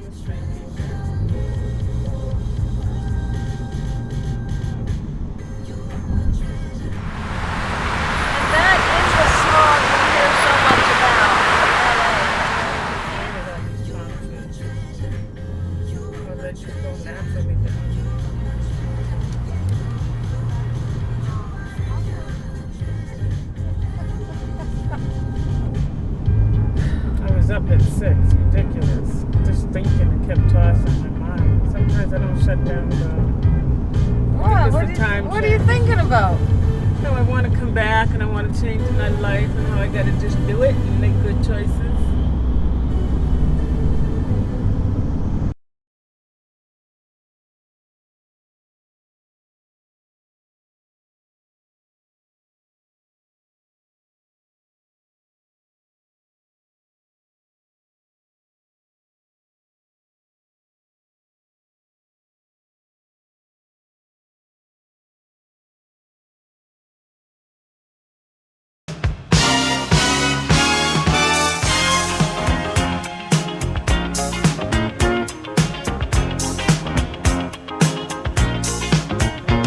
that is the smog we hear so much about Or they just go naturally down. I was up at 6, ridiculous. Just thinking and kept tossing my mind. Sometimes I don't shut down the. LA. What What are you thinking about? No, I want to come back and I want to change my life and how I got to just do it and make good choices.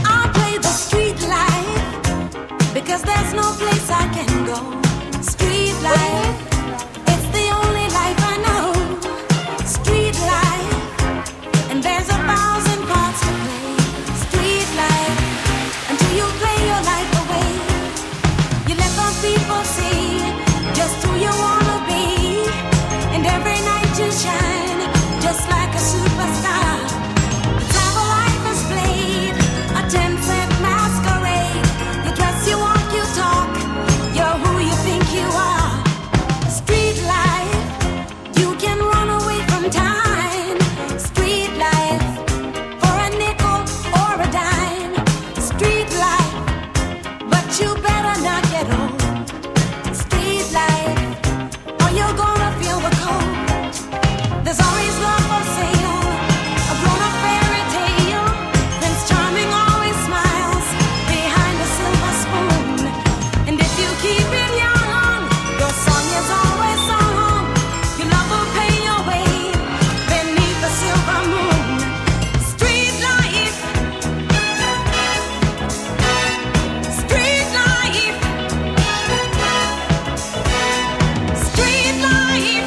I play the street life because there's no place I can go. Street life, it's the only life I know. Street life, and there's 1,000 parts to play. Street life, until you play your life away. You let the people see just who you wanna be, and every night you shine just like a superstar. It's how a life is played, a 10-cent masquerade. You dress, you walk, you talk, you're who you think you are. Street life, you can run away from time. Street life, for a nickel or a dime. Street life, but you better not get old. Street life, or you're gonna feel the cold. There's always love for sale, a grown-up fairy tale. Prince Charming always smiles behind a silver spoon. And if you keep it young, your song is always sung. Your love will pay your way beneath the silver moon. Street life, street life, street life.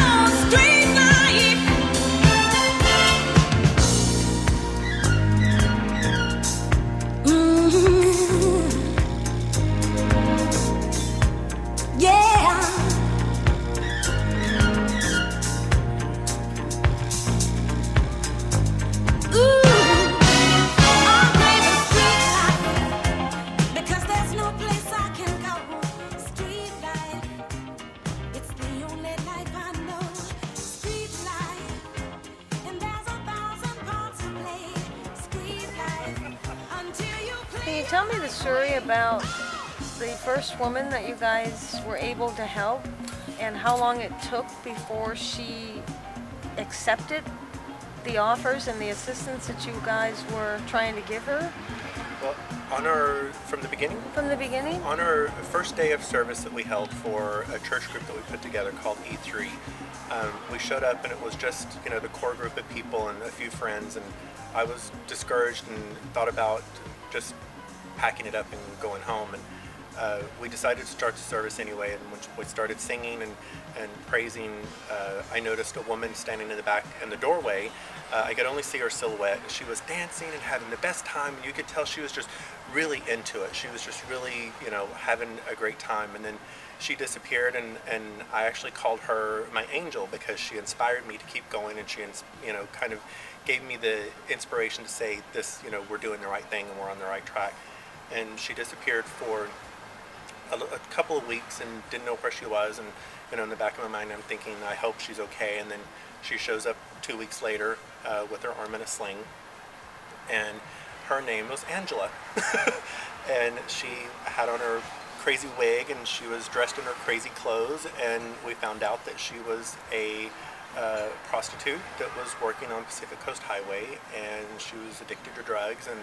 Oh, street life. Yeah. Ooh, I play the street life because there's no place I can go. Street life, it's the only life I know. Street life, and there's 1,000 parts to play. Street life, until you play. Can you tell me the story about the first woman that you guys were able to help and how long it took before she accepted the offers and the assistance that you guys were trying to give her Well, from the beginning, from the beginning? on our first day of service that we held for a church group that we put together called E3, we showed up and it was just, the core group of people and a few friends, and I was discouraged and thought about just packing it up and going home, and we decided to start the service anyway, and when we started singing and praising, I noticed a woman standing in the back in the doorway. I could only see her silhouette. She was dancing and having the best time, and you could tell she was just really into it. She was just really, having a great time, and then she disappeared, and I actually called her my angel because she inspired me to keep going, and she, kind of gave me the inspiration to say this, we're doing the right thing and we're on the right track. And she disappeared for a couple of weeks and didn't know where she was, and in the back of my mind I'm thinking, I hope she's okay. And then she shows up 2 weeks later with her arm in a sling, and her name was Angela. And she had on her crazy wig and she was dressed in her crazy clothes, and we found out that she was a prostitute that was working on Pacific Coast Highway, and she was addicted to drugs, and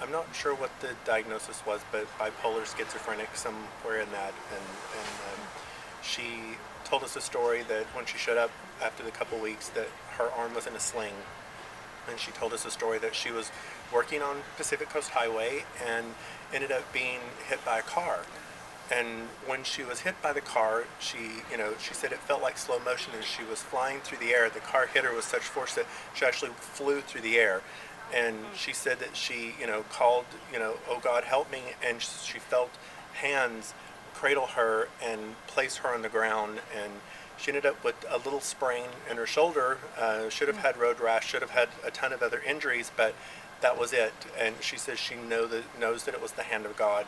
I'm not sure what the diagnosis was, but bipolar schizophrenic, somewhere in that, and she told us a story that when she showed up after the couple weeks, that her arm was in a sling. And she told us a story that she was working on Pacific Coast Highway and ended up being hit by a car. And when she was hit by the car, she said it felt like slow motion as she was flying through the air. The car hit her with such force that she actually flew through the air. And she said that she, called, oh God, help me. And she felt hands cradle her and place her on the ground. And she ended up with a little sprain in her shoulder. Should have had road rash, should have had a ton of other injuries, but that was it. And she says she knows that it was the hand of God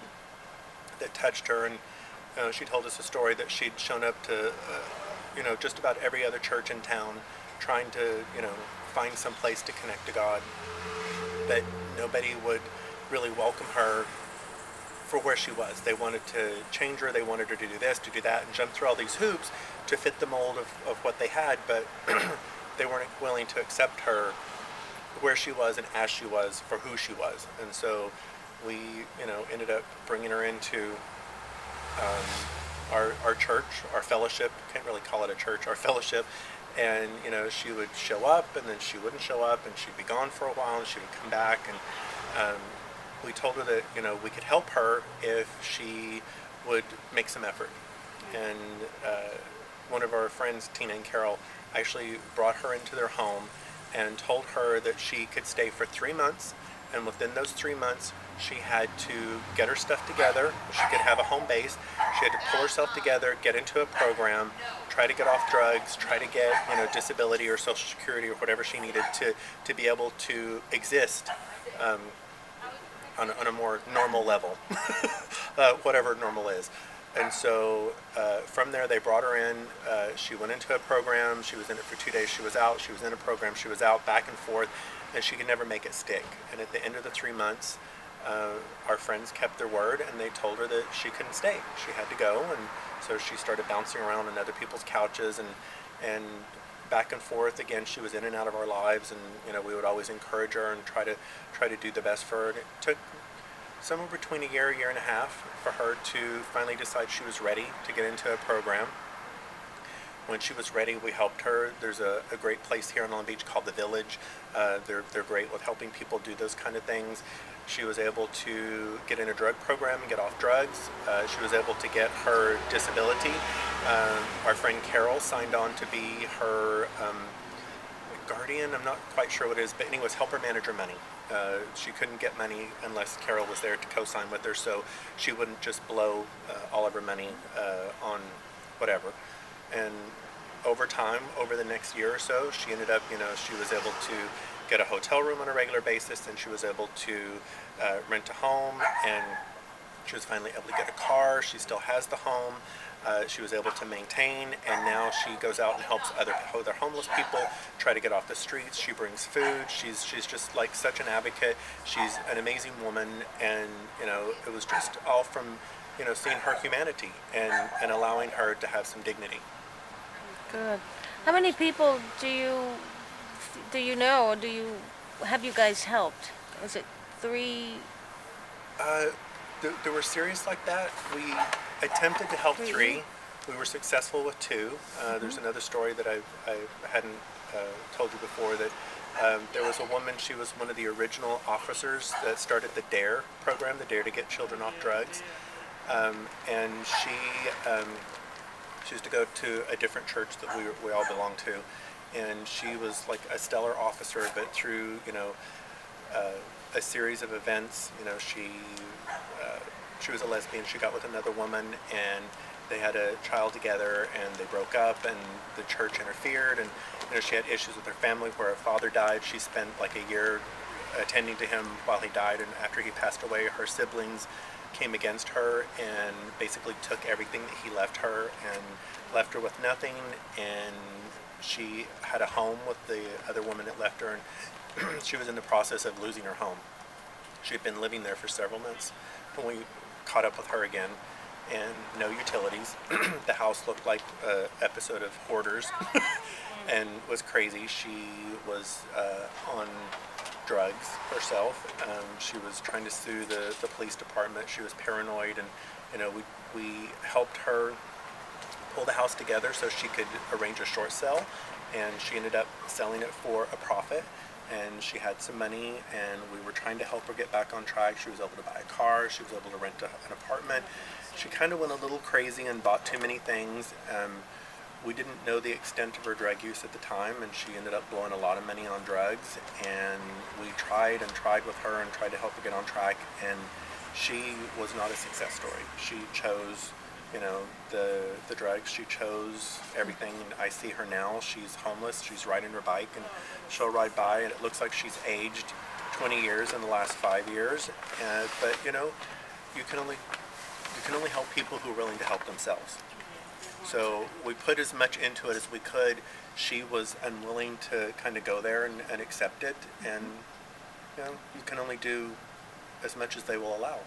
that touched her. And she told us a story that she'd shown up to, just about every other church in town, trying to, find some place to connect to God. But nobody would really welcome her for where she was. They wanted to change her, they wanted her to do this, to do that, and jump through all these hoops to fit the mold of what they had, but they weren't willing to accept her where she was and as she was for who she was. And so we, ended up bringing her into our church, our fellowship. Can't really call it a church, our fellowship. And she would show up, and then she wouldn't show up, and she'd be gone for a while, and she would come back. And we told her that we could help her if she would make some effort. And one of our friends, Tina and Carol, actually brought her into their home and told her that she could stay for 3 months, and within those 3 months she had to get her stuff together. She could have a home base. She had to pull herself together, get into a program, try to get off drugs, try to get disability or Social Security or whatever she needed to be able to exist on a more normal level, whatever normal is. And so from there they brought her in. She went into a program. She was in it for 2 days. She was out. She was in a program. She was out, back and forth, and she could never make it stick. And at the end of the 3 months, our friends kept their word, and they told her that she couldn't stay. She had to go. And so she started bouncing around on other people's couches and back and forth. Again, she was in and out of our lives, and we would always encourage her and try to do the best for her. And it took somewhere between a year and a half for her to finally decide she was ready to get into a program. When she was ready, we helped her. There's a great place here in Long Beach called The Village. They're great with helping people do those kind of things. She was able to get in a drug program and get off drugs. She was able to get her disability. Our friend Carol signed on to be her guardian. I'm not quite sure what it is, but anyways, help her manage her money. She couldn't get money unless Carol was there to co-sign with her, so she wouldn't just blow all of her money on whatever. And over time, over the next year or so, she ended up, she was able to get a hotel room on a regular basis, and she was able to rent a home, and she was finally able to get a car. She still has the home. She was able to maintain, and now she goes out and helps other homeless people try to get off the streets. She brings food. She's just like such an advocate. She's an amazing woman, and it was just all from seeing her humanity and allowing her to have some dignity. Good. How many people do you know, or have you guys helped? Is it 3? There were series like that. We attempted to help 3. We were successful with 2. There's another story that I hadn't told you before, that there was a woman. She was one of the original officers that started the DARE program, the Dare to Get Children Off Drugs. And she used to go to a different church that we all belong to, and she was like a stellar officer, but through a series of events, she was a lesbian. She got with another woman, and they had a child together, and they broke up, and the church interfered, and she had issues with her family where her father died. She spent like a year attending to him while he died, and after he passed away, her siblings came against her and basically took everything that he left her and left her with nothing. And she had a home with the other woman that left her, and she was in the process of losing her home. She had been living there for several months when we caught up with her again, and no utilities. The house looked like an episode of Hoarders and was crazy. She was on drugs herself. She was trying to sue the police department. She was paranoid, and we helped her pull the house together so she could arrange a short sale, and she ended up selling it for a profit. And she had some money, and we were trying to help her get back on track. She was able to buy a car. She was able to rent an apartment. She kind of went a little crazy and bought too many things. We didn't know the extent of her drug use at the time, and she ended up blowing a lot of money on drugs. And we tried and tried with her and tried to help her get on track, and she was not a success story. She chose, you know, the drugs. She chose everything. And I see her now. She's homeless. She's riding her bike, and she'll ride by, and it looks like she's aged 20 years in the last 5 years. But you know, you can only help people who are willing to help themselves. So we put as much into it as we could. She was unwilling to kind of go there and accept it, and you know, you can only do as much as they will allow.